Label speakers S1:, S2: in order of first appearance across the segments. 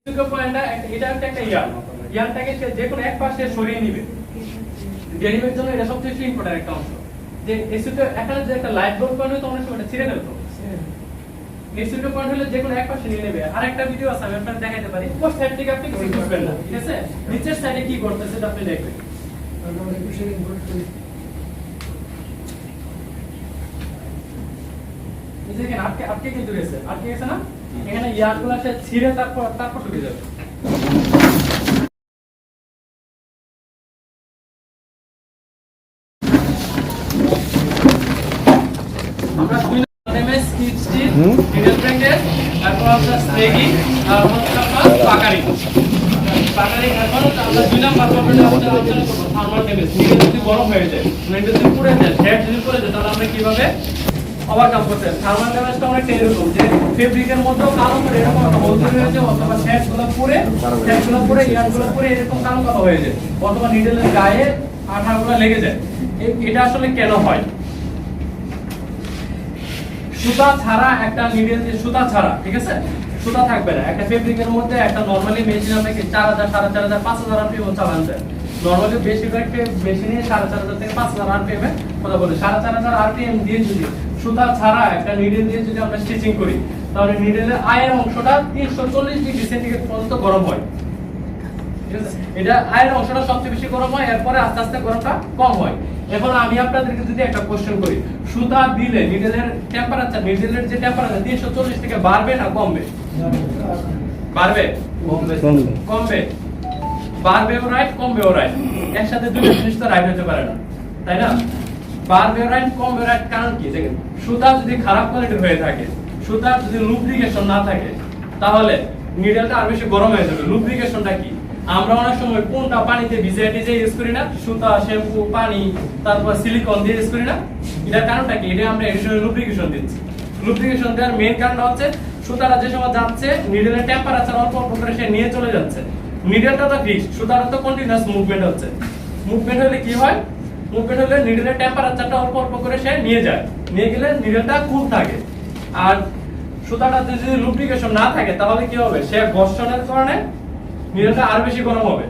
S1: পয়েন্টটা এটা একটা ইয়ারটাকে যে কোনো এক পাশে সরিয়ে নিবে। ডেরিভের জন্য এটা সবচেয়ে ইম্পর্টেন্ট একটা অংশ। যে এসিটা এখানে যে একটা লাইট বোর্ড পয়েন্ট তো অনেক সময় এটা ছিঁড়ে ফেলতো। এসিটা পয়েন্ট হলে যে কোনো এক পাশে নিয়ে নেবে। আরেকটা ভিডিও আছে আমি আপনাদের দেখাতে পারি। উপর সাইড থেকে আপনি কিছু করবেন না, ঠিক আছে? নিচের সাইডে কি করতেছে সেটা আপনি দেখবেন। দেখেন আটকে কিন্তু গেছে, আটকে গেছে না? এখানে ইয়ারগুলো সে ছিঁড়ে তারপর ঢুকে যাবে। আমরা দুই এমএস স্কিট স্টিল নিডল ব্র্যাকেট তারপর আপনার স্লেগি আর হচ্ছে আপনার পাকারি এখন আমরা দুই নাম্বার পর্বে আলোচনা করব থার্মাল ড্যামেজ। নিডল যদি গরম হয়ে যায়, নিডল যদি পুড়ে যায়, হেড যদি পুড়ে যায়, তাহলে আমরা কিভাবে ওভারকাম করতে পারি? থার্মাল ড্যামেজটা অনেক এরকম যে ফেব্রিকের মধ্যেও কালো করে এরকম একটা হোল তৈরি হয়ে যায়, অথবা হেডগুলো পুড়ে ইয়ারগুলো পুড়ে এরকম কালো কালো হয়ে যায়, অথবা নিডলের গায়ে আঠাগুলো লেগে যায়। এটা আসলে কেন হয়? সুতা ছাড়া একটা নিডল যে সুতা ছাড়া, ঠিক আছে, সুতা থাকবে না একটা ফেব্রিকের মধ্যে। একটা নরমালি মেশিন আপনাকে 4000 4500 5000 আরপিএম চালান যায়। নরমালি বেশিরভাগ মেশিনে 4500 থেকে 5000 আরপিএম এ কথা বলে। 4500 আরপিএম দিয়ে যদি সুতা ছাড়া একটা নিডল দিয়ে যদি আমরা স্টিচিং করি, তাহলে নিডলের আয়ের অংশটা 340 ডিগ্রি সেন্টিগ্রেড পর্যন্ত গরম হয়, ঠিক আছে? এটা আয়ের অংশটা সবচেয়ে বেশি গরম হয়, এরপরে আস্তে আস্তে গরমটা কম হয়। এখন আমি আপনাদেরকে যদি একটা কোশ্চেন করি, সুতা দিলে নিডলের টেম্পারেচার, নিডলের যে টেম্পারেচার 340 থেকে বাড়বে না কমবে? বাড়বে, কমবে। বাড়বেও রাইট, কমবেও রাইট। একসাথে দুটো জিনিস তো রাইট হতে পারে না, তাই না? বাড়বেও রাইট, কমবেও রাইট। কারণ কি? দেখেন, সুতা যদি খারাপ কোয়ালিটির হয়ে থাকে, সুতার যদি লুব্রিকেশন না থাকে, তাহলে নিডলটা আর বেশি গরম হয়ে যাবে। লুব্রিকেশনটা কি? আমরা অনেক সময় কোনটা পানিতে ভিজিয়ে টিজিয়ে ইউজ করি না? সুতা, শ্যাম্পু, পানি, তারপর সিলিকন দিয়ে ইউজ করি না? এটার কারণটা কি? এটা আমরা এডিশনাল লুব্রিকেশন দিচ্ছি। লুব্রিকেশন দেওয়ার মেইন কারণটা হচ্ছে সুতাটা যে সময় যাচ্ছে, নিডলের টেম্পারেচার অল্প অল্প করে সে নিয়ে চলে যাচ্ছে। নিডলটা তো ফিক্সড, সুতাটা তো কন্টিনিউয়াস মুভমেন্ট হচ্ছে। মুভমেন্ট হলে কি হয়? মুভমেন্ট হলে নিডলের টেম্পারেচারটা অল্প অল্প করে সে নিয়ে যায়। নিয়ে গেলে নিডলটা কুল থাকে। আর সুতাটা যদি লুব্রিকেশন না থাকে, তাহলে কি হবে? সে ঘর্ষণের কারণে নিডলটা আর বেশি গরম হবে,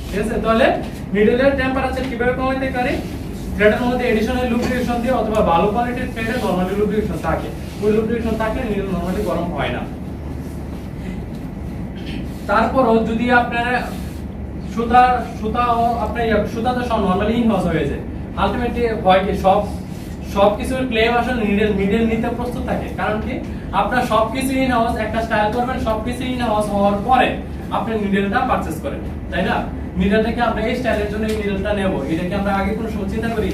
S1: ঠিক আছে? তাহলে নিডলের টেম্পারেচার কিভাবে কমাতে পারি? থ্রেডের মধ্যে এডিশনাল লুব্রিকেশন দিয়ে, অথবা ভালো কোয়ালিটির থ্রেডে নরমালি লুব্রিকেশন থাকে। ওই লুব্রিকেশন থাকলে নিডল নরমালি গরম হয় না। তারপরও যদি আপনার সুতা আপনার সুতাতে সব নরমালি ইনহস হয়ে যায়, আলটিমেটলি হয় কি সবকিছুর ক্লেম আসলে নিডল নিতে প্রস্তুত থাকে। কারণ কি? আপনার সবকিছু ইনহাউস একটা স্টাইল করবেন, সবকিছু ইনহাউস হওয়ার পরে আপনি নিডলটা পারচেজ করেন, তাই না? নিডলটাকে আমরা এই স্টাইলের জন্য এই নিডলটা নেব, এটা কি আমরা আগে কোনো সময় চিন্তা করি?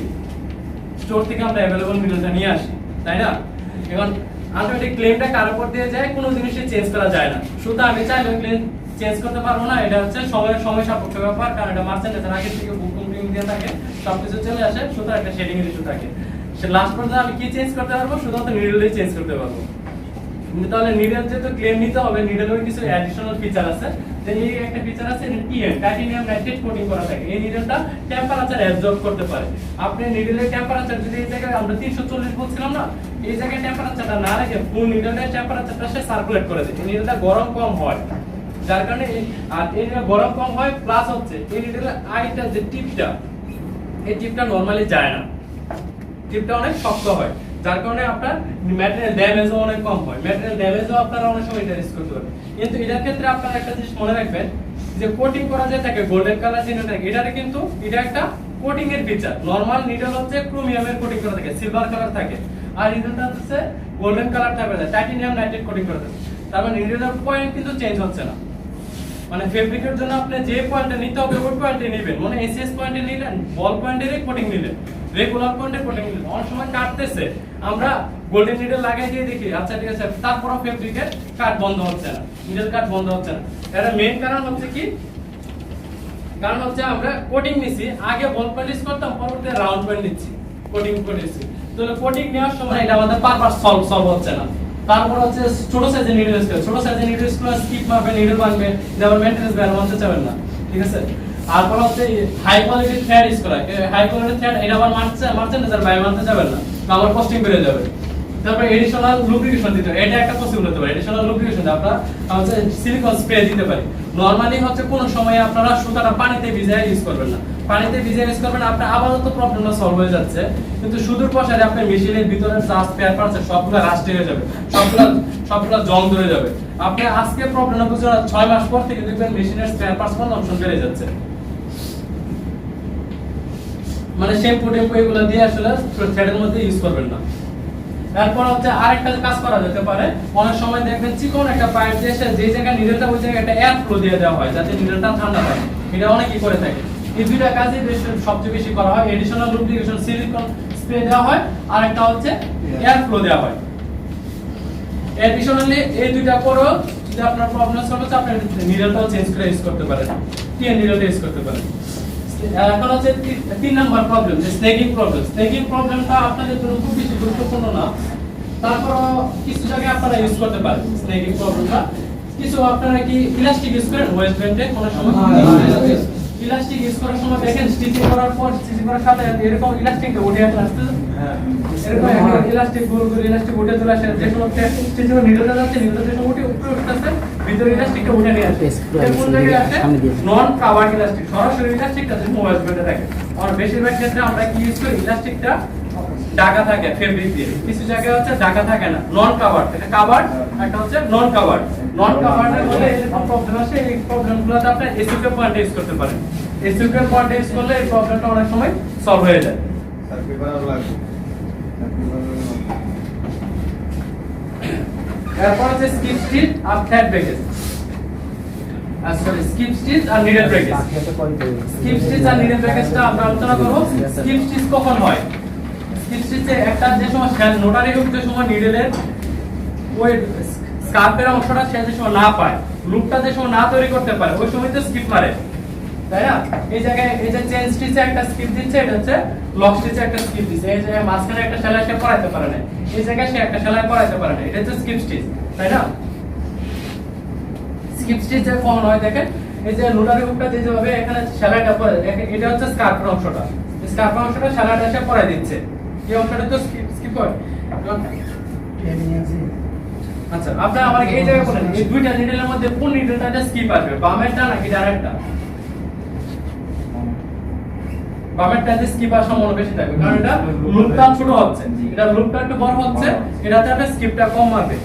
S1: স্টোর থেকে আমরা अवेलेबल নিডলটা নিয়ে আসি, তাই না? এখন আলটিমেটলি ক্লেমটা কার উপর দিয়ে যায়? কোনো জিনিসই চেঞ্জ করা যায় না। সুতা আমি চাইলে ক্লেম চেঞ্জ করতে পারবো না। এটা হচ্ছে সময় সাপেক্ষ ব্যাপার, কারণ এটা মার্চেন্ডাইজের আগে থেকে বুকিং দিয়ে থাকে, সবকিছু চলে আসে, সুতার একটা শেডিং এর ইস্যু থাকে। সে লাস্ট পর্যন্ত আমি কি চেঞ্জ করতে পারবো? শুধুমাত্র নিডলই চেঞ্জ করতে পারবো। তাহলে নিডল যেহেতু ক্লেম নিতে হবে, নিডলের কিছু অ্যাডিশনাল ফিচার আছে। যে এই একটা ফিচার আছে টিএন, টাইটানিয়াম নাইট্রেট কোটিং করা থাকে। এই নিডলটা টেম্পারেচার অ্যাবজর্ব করতে পারে। আপনি নিডলের টেম্পারেচার যদি এই জায়গায় আমরা 340 বলছিলাম না, এই জায়গায় টেম্পারেচারটা না রেখে ফুল নিডলের টেম্পারেচারটা সে সার্কুলেট করে দেয়। এই নিডলটা গরম কম হয়, যার কারণে আর এই গরম কম হয়। প্লাস হচ্ছে এই নিডলের আইটা যে টিপটা, এই টিপটা নরমালি যায় না, টিপটা অনেক শক্ত হয়, যার কারণে আপনার ম্যাটেরিয়াল ড্যামেজও অনেক কম হয়। ম্যাটেরিয়াল ড্যামেজও আপনারা অনেক সময় এটা রিস্ক করতে পারবেন। কিন্তু এটার ক্ষেত্রে আপনারা একটা জিনিস মনে রাখবেন, যে কোটিং করা যায় থাকে গোল্ডেন কালার যেটা থাকে, এটারে কিন্তু এটা একটা কোটিং এর ফিচার। নরমাল নিডল হচ্ছে ক্রোমিয়ামের কোটিং করা থাকে, সিলভার কালার থাকে, আর নিডলটা হচ্ছে গোল্ডেন কালার থাকে, টাইটানিয়াম নাইট্রেট কোটিং করা থাকে। তার মানে নিডলের পয়েন্ট কিন্তু চেঞ্জ হচ্ছে না। মানে ফেব্রিকের জন্য আপনি যে পয়েন্টটা নিতে হবে ওই পয়েন্টে নেবেন। মানে এসএস পয়েন্টে নিলেন, বল পয়েন্টেরই কোটিং নিলেন, রেগুলার পয়েন্টে কোটিং নিলেন। অনেক সময় কাটতেছে, আমরা গোল্ডেন নিডল লাগাই দিয়ে দেখি, আচ্ছা ঠিক আছে, তারপরও ফেব্রিকের কাট বন্ধ হচ্ছে না, নিডল কাট বন্ধ হচ্ছে না। এর মেইন কারণ হচ্ছে কি? কারণ হচ্ছে আমরা কোটিং নিছি, আগে বল পয়েন্ট ইউজ করতাম, পরবর্তীতে রাউন্ড পয়েন্ট নিচ্ছি, কোটিং করেছি। তাহলে কোটিং নেওয়ার সময় এটা আমাদের পারপাস সলভ হচ্ছে না। তারপর হচ্ছে ছোট সাইজের নিডল ইউজ করে, ছোট সাইজের নিডল ইউজ করে স্কিপ মারবে, নিডল বানবে, যেমন মেইনটেনেন্স ব্যায়াম মানতে চাবেন না, ঠিক আছে? তারপর হচ্ছে হাই কোয়ালিটি থ্রেড ইউজ করা, হাই কোয়ালিটি থ্রেড এটা আবার মার্চেন্ডাইজার ব্যায়াম মানতে চাবেন না, আমার কস্টিং বেড়ে যাবে। তারপর এডিশনাল লুব্রিকেশন দিতে, এটা একটা পসিবল হতে পারে। এডিশনাল লুব্রিকেশন আপনারা হচ্ছে সিলিকন স্প্রে দিতে পারি। নরমালি হচ্ছে কোন সময় আপনারা সুতাটা পানিতে ভিজিয়ে ইউজ করবেন না, পানিতে ভিজিয়ে ইউজ করবেন আপনার আপাতত প্রবলেমটা সলভ হয়ে যাচ্ছে, কিন্তু সুদূর প্রসারে আপনার মেশিনের ভিতরে যা স্পেয়ার পার্টস আছে সবগুলো রাস্ট হয়ে যাবে, সবগুলো জং ধরে যাবে। আপনি আজকে প্রবলেমটা বুঝছেন, 6 মাস পর থেকে দেখবেন মেশিনের স্পেয়ার পার্টস কনজাম্পশন বেড়ে যাচ্ছে। মানে শ্যাম্পু টেম্পু এগুলো দিয়ে আসলে থ্রেডের মধ্যে ইউজ করবেন না। এরপর হচ্ছে আরেকটা কাজ করা যেতে পারে, অনেক সময় দেখবেন চিকন একটা পাইপ দিয়ে যে জায়গায় নিডলটা ওই জায়গায় একটা এয়ার ফ্লো দিয়ে দেওয়া হয় যাতে নিডলটা ঠান্ডা থাকে। এটা অনেকেই করে থাকে। এই দুইটা কাজই সবচেয়ে বেশি করা হয়। এডিশনাল লুব্রিকেশন সিলিকন স্প্রে দেওয়া হয়, আর একটা হচ্ছে এয়ার ফ্লো দেওয়া হয়। এডিশনালি এই দুইটা করো, যদি আপনার প্রবলেম সলভ হচ্ছে আপনি নিডলটাও চেঞ্জ করে ইউজ করতে পারেন, টিএন নিডলটা ইউজ করতে পারেন। এখন হচ্ছে 3 নাম্বার প্রবলেম, যে স্নেকিং প্রবলেম। স্নেকিং প্রবলেমটা আপনাদের জন্য খুব বেশি গুরুত্বপূর্ণ না, তারপর কিছু জায়গায় আপনারা ইউজ করতে পারেন স্নেকিং প্রবলেমটা। কিছু আপনারা কি ইলাস্টিক ইউজ করেন ওয়েস্ট ব্যান্ডে কোন সময়? ইলাস্টিক ইউজ করার সময় দেখেন স্টিচিং করার পর স্টিচিং করার সাথে এরকম ইলাস্টিকটা উঠে আসছে, এরকম একটা ইলাস্টিক গোল করে ইলাস্টিক উঠে চলে আসে, যে সময় স্টিচিং নিডলটা যাচ্ছে নিডলটা যে সময় উঠে উঠতেছে ভিতরে ইলাস্টিকটা উঠে নিয়ে আসে। এই কোন জায়গায় আসে? নন কাভার্ড ইলাস্টিক, সরাসরি ইলাস্টিকটা যে ওয়েস্ট ব্যান্ডে থাকে। আর বেশিরভাগ ক্ষেত্রে আমরা কি ইউজ করি, ইলাস্টিকটা ঢাকা থাকে ফেব্রিক দিয়ে, কিছু জায়গায় হচ্ছে ঢাকা থাকে না, নন কাভার্ড। এটা কাভার্ড, একটা হচ্ছে নন কাভার্ড। নন কাভার্ডের মধ্যে এরকম প্রবলেম আসে, এই প্রবলেমগুলোতে আপনি এসইউকে পয়েন্ট ইউজ করতে পারেন। এসইউকে পয়েন্ট ইউজ করলে এই প্রবলেমটা অনেক সময় সলভ হয়ে যায়। এরপর হচ্ছে স্কিপ স্টিচ আর thread breakage. Sorry, skip stitch আর নিডল ব্রেকেজ। স্কিপ স্টিচ আর নিডল ব্রেকেজটা আমরা আলোচনা করব। স্কিপ স্টিচ কখন হয়? স্কিপ স্টিচে একটা যে সময় নোটারি হুক যে সময় নিডলের ওই স্কার্পের অংশটা সে যে সময় না পায়, লুপটা যে সময় না তৈরি করতে পারে, ওই সময় তো স্কিপ মারে, তাই না? এই জায়গায় এই যে চেন স্টিচে একটা স্কিপ দিচ্ছে, এটা হচ্ছে লক স্টিচে একটা স্কিপ দিচ্ছে। এই জায়গায় মাঝখানে একটা সেলাই সে পরাইতে পারে না, এই জায়গায় সে একটা সেলাই পরাইতে পারে না, এটা হচ্ছে স্কিপ স্টিচ, তাই না? স্কিপ স্টিচ যে কমন হয় দেখেন, এই যে নোটারি হুকটা যেভাবে এখানে সেলাইটা পরে, এটা হচ্ছে স্কার্পের অংশটা, স্কার্পের অংশটা সেলাইটা সে পরাই দিচ্ছে, এই অংশটা তো স্কিপ হয়। আচ্ছা, আপনারা আমাকে এই জায়গায় বলেন, এই দুইটা নিডলের মধ্যে কোন নিডলটা স্কিপ আসবে, বামেরটা নাকি ডানেরটা? বামেরটাতে স্কিপ আসার সম্ভাবনা বেশি থাকবে, কারণ এটা লুপটা ছোট হচ্ছে, এটা লুপটা একটু বড় হচ্ছে, এটাতে আপনি স্কিপটা কম মারবে।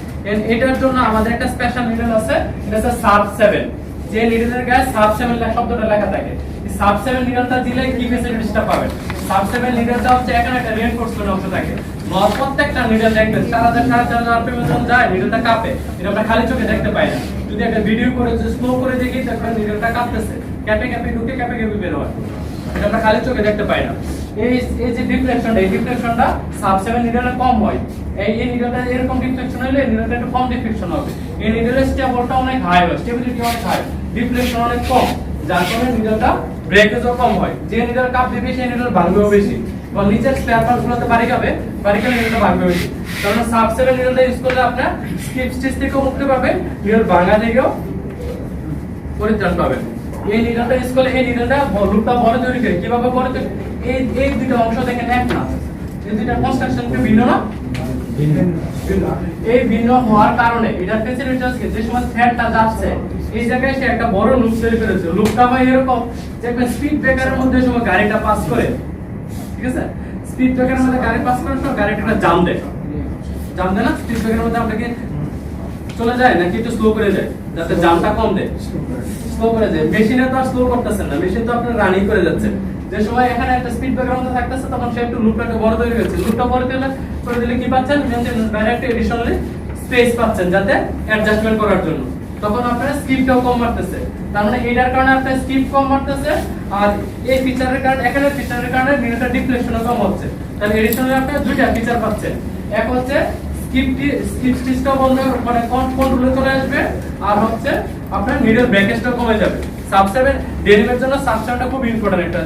S1: এটার জন্য আমাদের একটা স্পেশাল নিডল আছে, এটা হচ্ছে সাব 7। যে নিডলের গায়ে সাব 7 শব্দটা লেখা থাকে, এই সাব 7 নিডলটা দিলে কি ফেসিলিটিসটা পাবেন? সাব 7 নিডলটা হচ্ছে এখানে একটা রিইনফোর্সমেন্ট অংশ থাকে। প্রত্যেকটা নিডল দেখবেন 4000-4500 আরপিএম এর জন্য যায়, নিডলটা কাঁপে, এটা আমরা খালি চোখে দেখতে পাই না। যদি একটা ভিডিও করে স্লো করে দেখি তখন নিডলটা কাঁপতেছে, ক্যাপে ক্যাপে ঢুকে ক্যাপে ক্যাপে বের হয়, এটা আমরা খালি চোখে দেখতে পাই না। এই যে ডিফ্লেকশনটা, এই ডিফ্লেকশনটা সাব 7 নিডলে কম হয়। এই নিডলটা এরকম ডিফ্লেকশন হলে নিডলটা একটু কম ডিফ্লেকশন হবে। এই নিডলের স্টেবলটা অনেক হাই হয়, স্টেবিলিটি অনেক হাই, ডিফ্লেকশন অনেক কম, যার কারণে নিডলটা ব্রেকেজও কম হয়। যে নিডল কাপ দিবে সেই নিডল ভাঙবেও বেশি, এবং নিচের স্পেয়ার পার্টসগুলোতে বাড়ি খাবে, বাড়ি খেলে নিডলটা ভাঙবে বেশি। কারণ সাব 7 নিডলটা ইউজ করলে আপনার স্কিপ স্টিচ থেকেও মুক্তি পাবেন, নিডল ভাঙা থেকেও পরিত্রাণ পাবেন। এই নিডলটা ইউজ করলে এই নিডলটা লুপটা বড় তৈরি করে, কিভাবে বড় তৈরি? এই দুটো অংশ দেখেন এক না, এই দুটো কনস্ট্রাকশন কি ভিন্ন না? এই ভিন্ন হওয়ার কারণে এটা ফেসিলিটিসকে যে সময় থ্রেডটা যাচ্ছে এই জায়গায় সে একটা বড় লুপ তৈরি করেছে। লুপটা হয় এরকম যে একটা স্পিড ব্রেকারের মধ্যে সময় গাড়িটা পাস করে, ঠিক আছে? স্পিড ব্রেকারের মধ্যে গাড়ি পাস করার সময় গাড়িটা একটা জাম দেয়, জাম দেয় না? স্পিড ব্রেকারের মধ্যে আপনাকে চলে যায় নাকি একটু স্লো করে যায় যাতে জামটা কম দেয়, স্লো করে যায়। মেশিনে তো আর স্লো করতেছেন না, মেশিন তো আপনার রানিং করে যাচ্ছে। যে সময় এখানে একটা স্পিড ব্রেকার মধ্যে থাকতেছে তখন সে একটু লুপটা বড় তৈরি হচ্ছে, লুপটা বড় করে দিলে কি পাচ্ছেন? বাইরে একটা এডিশনালি স্পেস পাচ্ছেন যাতে অ্যাডজাস্টমেন্ট করার জন্য, তখন আপনার স্কিপটাও কম মারতেছে। তার মানে এটার কারণে আপনার স্কিপ কম মারতেছে, আর এই ফিচারের কারণে এখানে ফিচারের কারণে নিডলটা ডিফ্লেকশনও কম হচ্ছে। তাহলে এডিশনালি আপনি দুইটা ফিচার পাচ্ছেন, এক হচ্ছে স্কিপ স্টিচটাও বন্ধ মানে কন্ট্রোলে চলে আসবে, আর হচ্ছে আপনার নিডল ব্রেকেজটাও কমে যাবে। সাব 7 ডেনিমের জন্য সাব 7টা খুব ইম্পর্টেন্ট একটা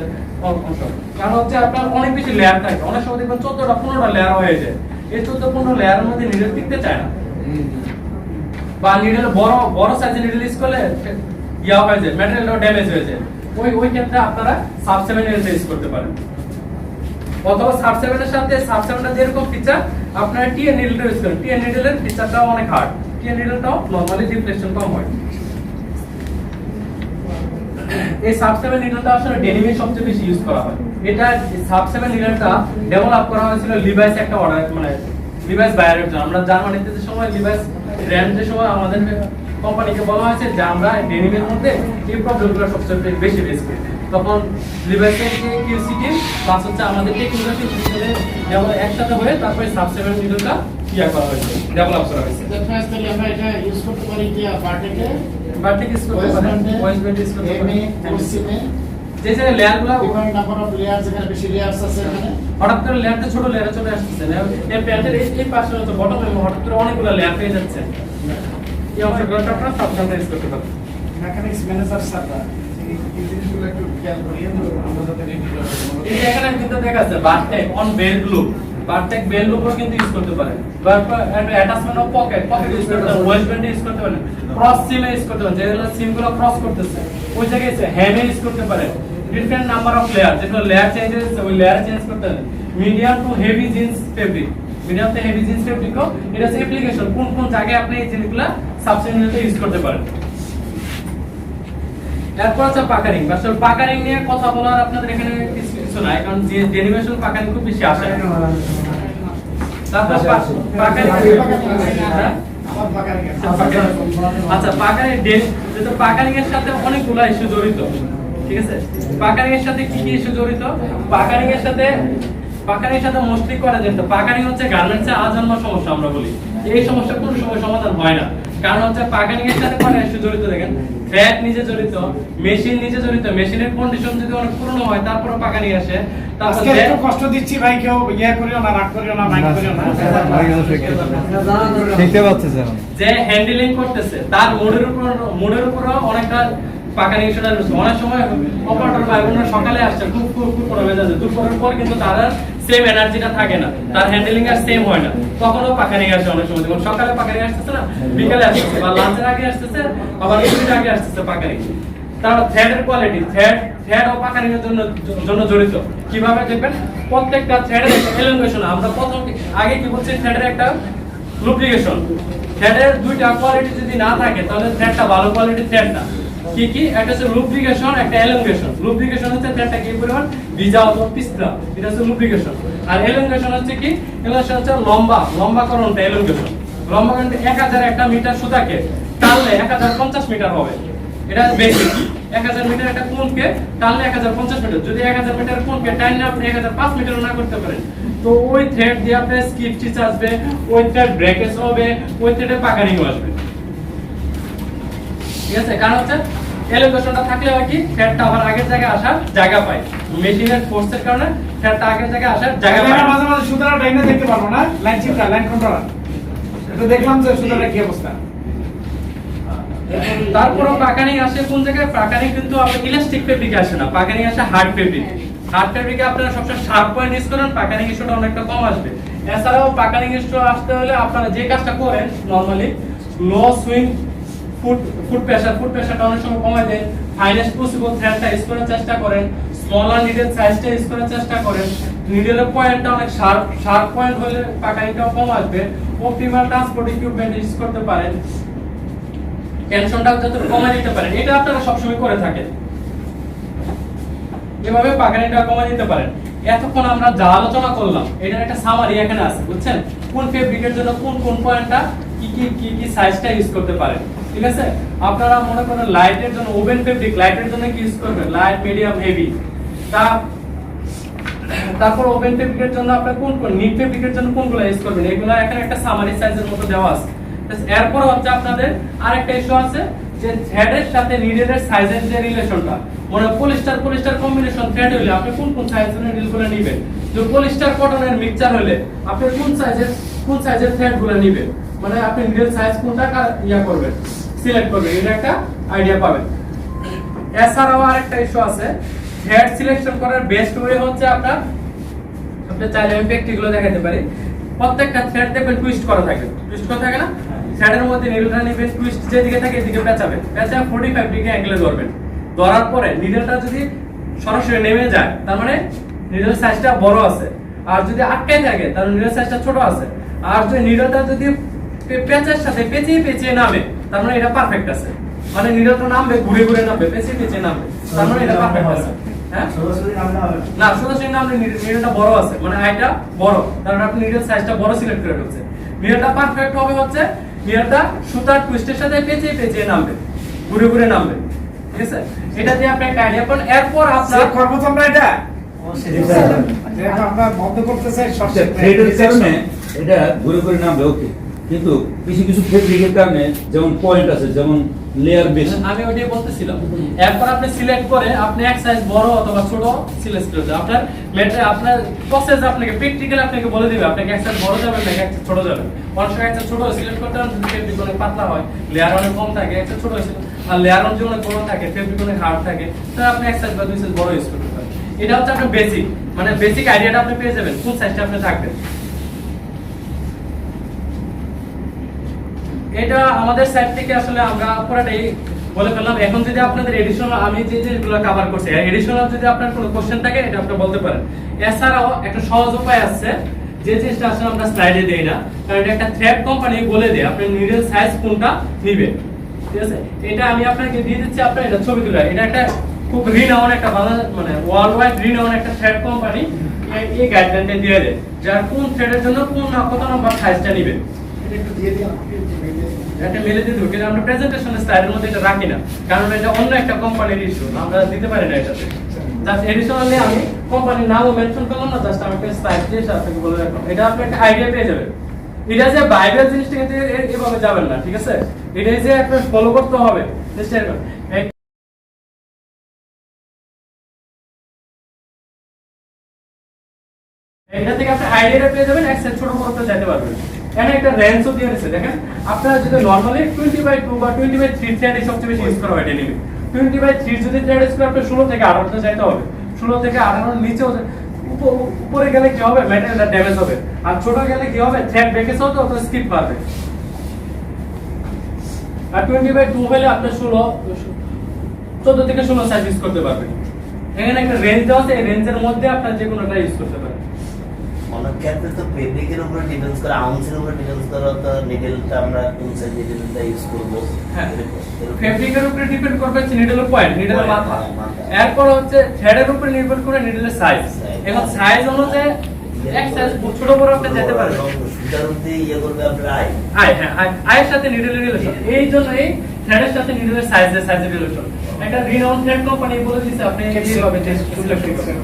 S1: অংশ, কারণ হচ্ছে আপনার অনেক বেশি লেয়ার থাকে, অনেক সময় দেখবেন 14টা-15টা লেয়ার হয়ে যায়। এই 14-15 লেয়ারের মধ্যে নিডল টিকতে চায় না, বা নিডল বড় সাইজের নিডল ইউজ করলে ইয়া হয়ে যায়, ম্যাটেরিয়ালটাও ড্যামেজ হয়ে যায়। ওই ক্ষেত্রে আপনারা সাব 7 নিডল ইউজ করতে পারেন। অথবা সাব 7 এর সাথে সাব 7 এর যেরকম ফিচার আপনারা টিএন নিডলটা ইউজ করেন, টিএন নিডলের ফিচারটাও অনেক হার্ড, টিএন নিডলটাও নরমালি ডিফ্লেকশন কম হয়। এই সাব 7 নিডলটা আসলে ডেনিমে সবচেয়ে বেশি ইউজ করা হয়। এটা সাব 7 নিডলটা ডেভেলপ করা হয়েছিল লিভাইস একটা অর্ডার মানে লিভাইস বায়ারের জন্য। আমরা জার্মানিতে যে সময় লিভাইস ব্র্যান্ড যে সময় আমাদের কোম্পানিকে বলা হয়েছে যে আমরা ডেনিমের মধ্যে এই প্রবলেমগুলো সবচেয়ে বেশি ফেস করি, তখন লিভাইসের যে কিউসি টিম প্লাস হচ্ছে আমাদের টেকনিক্যাল টিম যেমন একসাথে হয়ে তারপরে সাব 7 নিডলটা ইয়া করা হয়েছে, ডেভেলপ করা হয়েছে।
S2: তাহলে আমরা এটা ইউজ করতে পারি যে বারটেকে
S1: বারটেক ইউজ করতে পারেন, ওয়েস্ট ব্যান্ড ইউজ করতে পারেন,
S2: কোর্সিমে
S1: যে যে লেয়ারগুলো
S2: ডিফারেন্ট নাম্বার অফ লেয়ারস, এখানে বেশি লেয়ারস আছে এখানে।
S1: হঠাৎ করে লেয়ারটা ছোট লেয়ারে চলে আসছে না, এই প্যান্টের এই পাশে হচ্ছে বটমে হঠাৎ করে অনেকগুলো লেয়ার পেয়ে যাচ্ছে। এই অংশগুলো আপনারা সব সামনে ইউজ করতে পারেন।
S2: মেকানিক্স ম্যানেজার সাথে এই জিনিসগুলো একটু খেয়াল করি আমরা যাতে রেডি করতে পারি।
S1: এই যে এখানে কিন্তু দেখা যাচ্ছে বারটেক অন বেল গ্লু, বারটেক বেল গ্লুও কিন্তু ইউজ করতে পারেন। তারপর অ্যাটাচমেন্ট অফ পকেট ইউজ করতে পারেন, ওয়েস্ট ব্যান্ড ইউজ করতে পারেন, ক্রস সিম ইউজ করতে পারেন, যেগুলো সিমগুলো ক্রস করতেছে ওই জায়গায় হ্যামে ইউজ করতে পারেন। ডিফারেন্ট নাম্বার অফ লেয়ার, যেগুলো লেয়ার চেঞ্জ হচ্ছে ওই লেয়ার চেঞ্জ করতে পারেন। Medium to heavy jeans fabric, medium to heavy jeans ফেব্রিকও এটা হচ্ছে অ্যাপ্লিকেশন, কোন কোন জায়গায় আপনি এই জিনিসগুলো সাবসেন্টে ইউজ করতে পারেন। এরপর আছে পাকারিং। আসলে পাকারিং নিয়ে কথা বলার আপনাদের এখানে কিছু নাই, কারণ যে ডেরিভেশন পাকারিং খুব বেশি আসে না। তারপর পাকারিং, আচ্ছা পাকারিং যেটা পাকারিং এর সাথে অনেকগুলো ইস্যু জড়িত, ঠিক আছে। পাকারিং এর সাথে কি কি ইস্যু জড়িত? পাকারিং এর সাথে মোস্টলি করা যেত পাকারিং হচ্ছে গার্মেন্টসে আজন্ম সমস্যা আমরা বলি। এই সমস্যা কোনো সময় সমাধান হয় না, কারণ হচ্ছে পাকারিং এর সাথে কোন ইস্যু জড়িত দেখেন, ফ্যাট নিজে জড়িত, মেশিন নিজে জড়িত, মেশিনের কন্ডিশন যদি অনেক পুরনো হয় তারপরে পাকারিং আসে।
S2: আজকে একটু কষ্ট দিচ্ছি ভাই, কেউ ইয়া করিও না, রাগ করিও না, মাইন্ড করিও না।
S3: শিখতে পারতেছেন
S1: যে হ্যান্ডলিং করতেছে তার মোডের উপর অনেকটা পাকারিং ইস্যুটা রয়েছে। অনেক সময় অপারেটর ভাই বোনরা সকালে আসছে খুব করে মেজাজে, দুপুরের পর কিন্তু তার সেম এনার্জিটা থাকে না, তার হ্যান্ডলিং আর সেম হয় না, তখনও পাকারিং আসে। অনেক সময় যেমন সকালে পাকারিং আসতেছে না, বিকালে আসতেছে, বা লাঞ্চের আগে আসতেছে, আবার দুপুরের আগে আসতেছে পাকারিং। তারপর থ্রেডের কোয়ালিটি, থ্রেড ও পাকারিং এর জন্য জড়িত। কিভাবে দেখবেন প্রত্যেকটা থ্রেডের একটা এলিঙ্গেশন, আমরা প্রথম আগে কি বলছি, থ্রেডের একটা লুব্রিকেশন। থ্রেডের দুইটা কোয়ালিটি যদি না থাকে তাহলে থ্রেডটা ভালো কোয়ালিটির থ্রেড না। কি কি? একটা হচ্ছে লুব্রিকেশন, একটা এলিঙ্গেশন। লুব্রিকেশন হচ্ছে থ্রেডটা কি পরিমাণ ভিজা অথবা পিছলা, এটা হচ্ছে লুব্রিকেশন। আর এলিঙ্গেশন হচ্ছে কি? এলিঙ্গেশন হচ্ছে লম্বাকরণটা এলিঙ্গেশন। লম্বাকরণ 1000 একটা মিটার সুতাকে টানলে 1050 মিটার হবে, এটা বেসিক। 1000 মিটার একটা কোণকে টানলে 1050 মিটার। যদি 1000 মিটার কোণকে টানলে আপনি 1005 মিটার না করতে পারেন, তো ওই থ্রেড দিয়ে আপনার স্কিপ স্টিচ আসবে, ওই থ্রেড ব্রেকেজ হবে, ওই থ্রেডে পাকারিংও আসবে, ঠিক আছে। কারণ হচ্ছে এলিভেশনটা থাকলে হয় কি, থ্রেডটা আবার আগের জায়গায় আসার জায়গা পায়, মেশিনের ফোর্সের কারণে থ্রেডটা আগের জায়গায় আসার জায়গা পায়।
S2: মাঝে মাঝে সুতরাং ডাইনা দেখতে পারবো না, লাইন চিপটা, লাইন কন্ট্রোলার, এটা দেখলাম যে সুতরাং কি অবস্থা।
S1: তারপরে পাকারিং আসে কোন জায়গায়? পাকারিং কিন্তু আপনার ইলাস্টিক ফেব্রিক আসে না, পাকারিং আসে হার্ড ফেব্রিক। হার্ড ফেব্রিকে আপনারা সবসময় শার্প পয়েন্ট ইউজ করেন, পাকারিং ইস্যুটা অনেকটা কম আসবে। এছাড়াও পাকারিং ইস্যু আসতে হলে আপনারা যে কাজটা করেন নরমালি, লো সুইং ফুট প্রেসারটা অনেক সময় কমায় দেন, ফাইনেস্ট পসিবল থ্রেডটা ইউজ করার চেষ্টা করেন, স্মলার নিডেল সাইজটা ইউজ করার চেষ্টা করেন, নিডেলের পয়েন্টটা অনেক শার্প পয়েন্ট হলে পাকারিংটাও কম আসবে। অপটিমাল ট্রান্সপোর্ট ইকুইপমেন্ট ইউজ করতে পারেন, টেনশনটা যত কমায় দিতে পারেন, এটা আপনারা সবসময় করে থাকেন। এভাবে পাকারিংটা কমায় দিতে পারেন। এতক্ষণ আমরা যা আলোচনা করলাম এটার একটা সামারি এখানে আছে, বুঝছেন? কোন ফেব্রিকের জন্য কোন পয়েন্টটা কি সাইজটা ইউজ করতে পারেন, ঠিক আছে। আপনারা মনে করেন লাইটের জন্য ওভেন ফেব্রিক, লাইটের জন্য কি ইউজ করবেন? Light, medium, heavy. তারপর ওভেন ফেব্রিকের জন্য আপনারা কোন নিট ফেব্রিকের জন্য কোনগুলো ইউজ করবেন, এগুলো এখানে একটা সামারি সাইজের মতো দেওয়া আছে। এরপর হচ্ছে আপনাদের আরেকটা ইস্যু আছে যে থ্রেডের সাথে নিডেলের সাইজের যে রিলেশনটা, মানে পলিস্টার কম্বিনেশন থ্রেড হইলে আপনি কোন সাইজের নিডেলগুলো নেবেন। যে পলিস্টার কটনের মিক্সচার হইলে আপনি কোন সাইজের থ্রেডগুলো নেবেন, মানে আপনি নিডেল সাইজ কোনটা করবেন, সিলেক্ট করবেন, এটা একটা আইডিয়া পাবেন। এছাড়াও আরেকটা ইস্যু আছে, থ্রেড সিলেকশন করার বেস্ট ওয়ে হচ্ছে আপনি চাইলে আমি প্র্যাকটিক্যালগুলো দেখাতে পারি। প্রত্যেকটা থ্রেড দেখবেন টুইস্ট করা থাকে না, থ্রেডের মধ্যে নিডলটা নেবেন, টুইস্ট যেদিকে থাকে এদিকে পেঁচাবেন, 45 ডিগ্রি অ্যাঙ্গেলে ধরবেন। ধরার পরে নিডলটা যদি সরাসরি নেমে যায় তার মানে নিডল সাইজটা বড় আছে, আর যদি আটকায় থাকে তাহলে নিডল সাইজটা ছোট আছে। আর যদি নিডলটা যদি পেঁচের সাথে পেঁচিয়ে নামে তার মানে এটা পারফেক্ট আছে, মানে নিডলটা নামবে ঘুরে ঘুরে নামবে, পেঁচিয়ে নামবে, তার মানে এটা পারফেক্ট আছে। হ্যাঁ,
S2: সরাসরি নামলে হবে
S1: না, সরাসরি নামলে নিডলটা বড় আছে, মানে আইটা বড়, কারণ আপনি নিডল সাইজটা বড় সিলেক্ট করে ফেলছেন। নিডলটা পারফেক্ট হবে হচ্ছে নিডলটা সুতার টুইস্টের সাথে পেঁচিয়ে নামবে, ঘুরে ঘুরে নামবে, ঠিক আছে? এটা দিয়ে আপনি একটা আইডিয়া পান। এরপর আপনার
S2: চেক করব তো আমরা এটা যেটা আমরা বন্ধ করতে চাই সবচেয়ে
S3: থ্রেডের কারণে এটা ঘুরে ঘুরে নামবে, ওকে, কিন্তু কিছু কিছু ফেব্রিকের কারণে যেমন পয়েন্ট আছে, যেমন লেয়ার বেশি,
S1: আমি ওইটাই বলতেছিলাম। এরপর আপনি সিলেক্ট করে আপনি এক সাইজ বড় অথবা ছোট সিলেক্ট করে দেন। আপনার আপনার প্রসেস আপনাকে প্র্যাকটিক্যাল আপনাকে বলে দিবে আপনাকে এক সাইজ বড় যাবে নাকি এক সাইজ ছোট যাবে। অনেক সময় এক সাইজ ছোট সিলেক্ট করতে হবে যদি ফেব্রিক অনেক পাতলা হয়, লেয়ার অনেক কম থাকে, এক সাইজ ছোট হয়েছিল, আর লেয়ার অনেক অনেক বড় থাকে, ফেব্রিক অনেক হার্ড থাকে, তাহলে আপনি এক সাইজ বা দুই সাইজ বড় ইউজ করতে পারেন। এটা হচ্ছে আপনার বেসিক, মানে বেসিক আইডিয়াটা আপনি পেয়ে যাবেন কোন সাইজটা আপনি রাখবেন। এটা আমাদের সাইড থেকে আসলে আমরা পুরোটাই বলে ফেললাম। এখন যদি আপনাদের এডিশনাল আমি যে যেগুলো কভার করছি, এডিশনাল যদি আপনার কোনো কোশ্চেন থাকে এটা আপনি বলতে পারেন। এছাড়াও একটা সহজ উপায় আছে, যে জিনিসটা আসলে আমরা স্লাইডে দেই না, কারণ এটা একটা থ্রেড কোম্পানি বলে দেয় আপনি নিডল সাইজ কোনটা নেবেন, ঠিক আছে? এটা আমি আপনাকে দিয়ে দিচ্ছি, আপনার এটা ছবি তুলে, এটা একটা খুব রিনাউন একটা মানে ওয়ার্ল্ড ওয়াইড রিনাউন একটা থ্রেড কোম্পানি এই গাইডলাইনটা দিয়ে দেয় যার কোন থ্রেডের জন্য কোন কত নম্বর সাইজটা নেবেন।
S2: এটা একটু দিয়ে দিলাম
S1: এটা মেলে দিয়ে দেবো, কিন্তু আমরা প্রেজেন্টেশনের স্লাইডের মধ্যে এটা রাখি না, কারণ এটা অন্য একটা কোম্পানির ইস্যু, আমরা দিতে পারি না এটাতে। জাস্ট এডিশনালি আমি কোম্পানির নামও মেনশন করলাম না, জাস্ট আমি একটা স্লাইড দিয়ে আপনাকে বলে রাখলাম। এটা আপনি একটা আইডিয়া পেয়ে যাবেন। এটা যে বাইবেল জিনিসটা কিন্তু এভাবে যাবেন না, ঠিক আছে? এটাই যে আপনার ফলো করতে হবে চেষ্টা করুন। এটা থেকে আপনি আইডিয়াটা পেয়ে যাবেন, এক সাইজ ছোট করতে যেতে পারবেন। এখানে একটা রেঞ্জও দিয়ে দিয়েছে, দেখেন আপনারা যদি নরমালি 20/2 বা 20/3 থ্রেড সবচেয়ে বেশি ইউজ করা হয় ডেনিমে। 20/3 যদি থ্রেড ইউজ করেন আপনি 16 থেকে 18 তে যাইতে হবে। 16 থেকে 18 নিচেও উপরে গেলে কি হবে, ম্যাটেরিয়ালটা ড্যামেজ হবে, আর ছোট গেলে কি হবে, থ্রেড ব্রেকেজ হবে, তো স্কিপ পাবে। আর 20/2 হলে আপনি 14 থেকে 16 সাইজ ইউজ করতে পারবেন। এখানে একটা রেঞ্জ দেওয়া আছে, এই রেঞ্জের মধ্যে আপনার যে কোনোটা ইউজ করতে পারেন।
S4: অনেক ক্ষেত্রে তো ফেব্রিকের উপরে ডিপেন্ডস করে, আউন্সের উপরে ডিপেন্ডস করে, তো নিডলটা আমরা কোন সাইজ নিডলটা ইউজ করব।
S1: হ্যাঁ, ফেব্রিকের উপরে ডিপেন্ড করবে হচ্ছে নিডলের পয়েন্ট, নিডলের মাথা,
S4: মাথা।
S1: এরপর হচ্ছে থ্রেডের উপরে নির্ভর করে নিডলের সাইজ। এখন সাইজ অনুযায়ী এক সাইজ ছোট বড় আপনি যেতে পারবেন।
S4: সুতার মধ্যে ইয়ে করবে আপনার
S1: আয়ের সাথে নিডলের রিলেশন, এই জন্য এই থ্রেডের সাথে নিডলের সাইজের রিলেশন। একটা রিনাউন থ্রেড কোম্পানি বলে দিয়েছে আপনি এইভাবে সিলেক্ট করবেন।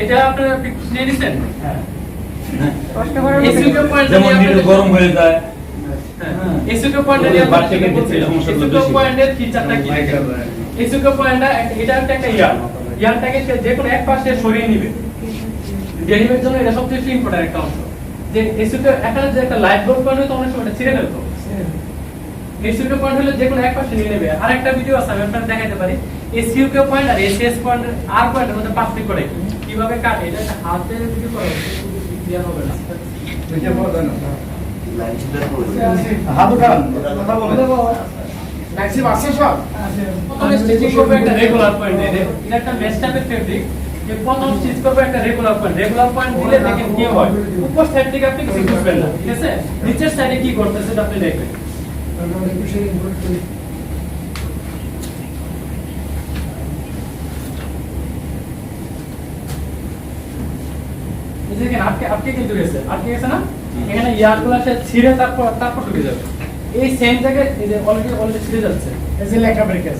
S1: এটা আপনারা নিয়ে নিছেন?
S3: হ্যাঁ,
S1: এসইউকে পয়েন্ট
S3: যেমন নিডল গরম হয়ে যায়,
S1: এসইউকে পয়েন্টের
S3: ওই বাচ্চাকে ক্ষেত্রে সমস্যাগুলো
S1: এসইউকে
S3: বেশি।
S1: পয়েন্টের ফিচারটা কি? এসইউকে পয়েন্টটা এটা একটা ইয়ারটাকে যে কোনো এক পাশে সরিয়ে নেবে। ডেলিভারির জন্য এটা সবচেয়ে ইম্পর্টেন্ট একটা অংশ, যে এসইউকে এখানে যে একটা লাইট বোর্ড পয়েন্ট হতো অনেক সময় এটা ছিঁড়ে ফেলতো। এসইউকে পয়েন্ট হলে যে কোনো এক পাশে নিয়ে নেবে। আর একটা ভিডিও আছে আমি আপনাদের দেখাইতে পারি, এসইউকে পয়েন্ট আর এসএস পয়েন্ট আর পয়েন্টের মধ্যে পার্থক্য কি, কিভাবে কাটে, এটা হাতে ভিডিও করা ক্লিয়ার হবে না।
S2: এটা বড় না
S4: লাইন সুতার করবে।
S2: হাত উঠান কথা বলে ম্যাক্সিম আছে সব
S1: প্রথমে স্টিচিং করবে একটা রেগুলার পয়েন্ট, এটা একটা মেশ টাইপের ফেব্রিক। যে প্রথম স্টিচ করবে একটা রেগুলার পয়েন্ট দিলে দেখেন কি হয়, উপর সাইড থেকে আপনি কিছু করবেন না, ঠিক আছে? নিচের সাইডে কি করতেছে সেটা আপনি দেখবেন। দেখেন আটকে কিন্তু গেছে, না? এখানে ইয়ারগুলো সে ছিঁড়ে তারপর ঢুকে যাবে। এই সেম জায়গায় এই যে অলরেডি ছিঁড়ে যাচ্ছে,
S2: এই যে লেখা ব্রেকেজ।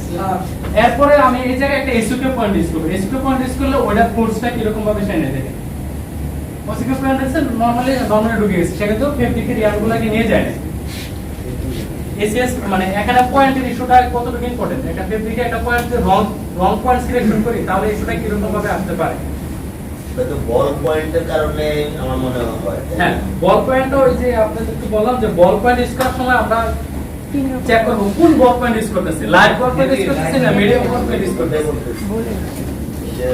S1: এরপরে আমি এই জায়গায় একটা এসইউকে পয়েন্ট ইউজ করব। এসইউকে পয়েন্ট ইউজ করলে ওটার ফোর্সটা কিরকম ভাবে সাইনে দেখেন। এসইউকে পয়েন্ট আছে নরমালি ঢুকে গেছে, সেটা তো ফেব্রিকের ইয়ারগুলোকে নিয়ে যায় না। এসএস মানে এখানে পয়েন্টের ইস্যুটা কতটুকু ইম্পর্টেন্ট, একটা ফেব্রিকে একটা পয়েন্ট রং পয়েন্ট সিলেকশন করি তাহলে ইস্যুটা কিরকম ভাবে আসতে পারে।
S4: তো বল পয়েন্টের কারণে আমার মনে হয়,
S1: হ্যাঁ, বল পয়েন্ট ওই যে আপনাদের একটু বললাম যে বল পয়েন্ট ইউজ করার সময় আমরা চেক করব কোন বল পয়েন্ট ইউজ করতেছি, লাইট বল পয়েন্ট ইউজ করতেছি না মিডিয়াম বল পয়েন্ট ইউজ করতেছি।
S4: যে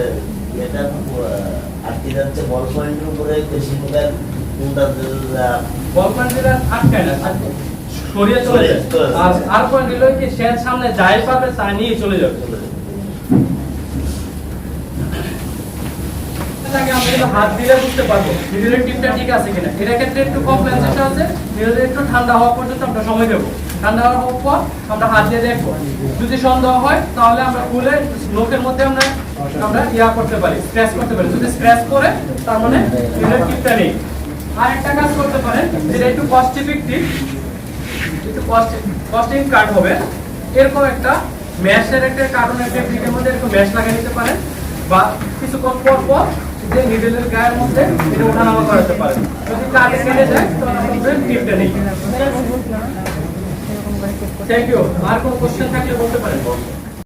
S4: এটা আটকে যাচ্ছে বল পয়েন্টের উপরে বেশি প্রকার কোনটা
S1: বল পয়েন্ট যেটা আটকায় না, সরিয়ে চলে যায়, আর পয়েন্ট হলো কি সে সামনে যাই পাবে তা নিয়ে চলে যাবে। লাগে আমরা কিন্তু হাত দিলে বুঝতে পারবো নিডলের টিপটা ঠিক আছে কিনা। এটার ক্ষেত্রে একটু কম ম্যানসেশন আছে, নিডল একটু ঠান্ডা হওয়া পর্যন্ত আমরা সময় দেবো। ঠান্ডা হওয়ার পর আমরা হাত দিয়ে দেখবো, যদি সন্দেহ হয় তাহলে আমরা খুলে লোকের মধ্যে আমরা ইয়া করতে পারি, স্ক্র্যাচ করতে পারি। যদি স্ক্র্যাচ করে তার মানে নিডলের টিপটা নেই। আর একটা কাজ করতে পারেন, যেটা একটু কস্ট ইফেক্টিভ, একটু কস্টিং কাট হবে, এরকম একটা ম্যাশের একটা কার্টুনের ফেব্রিকের মধ্যে একটু ম্যাশ লাগিয়ে নিতে পারেন, বা কিছুক্ষণ পর পর যে নিডলের গায়ের মধ্যে এটা ওঠানামা করাতে পারেন। যদি কাজ কেটে যায় তাহলে আমাদের টিপটা নেই। Thank you. আর কোনো কোশ্চেন থাকলে বলতে পারেন।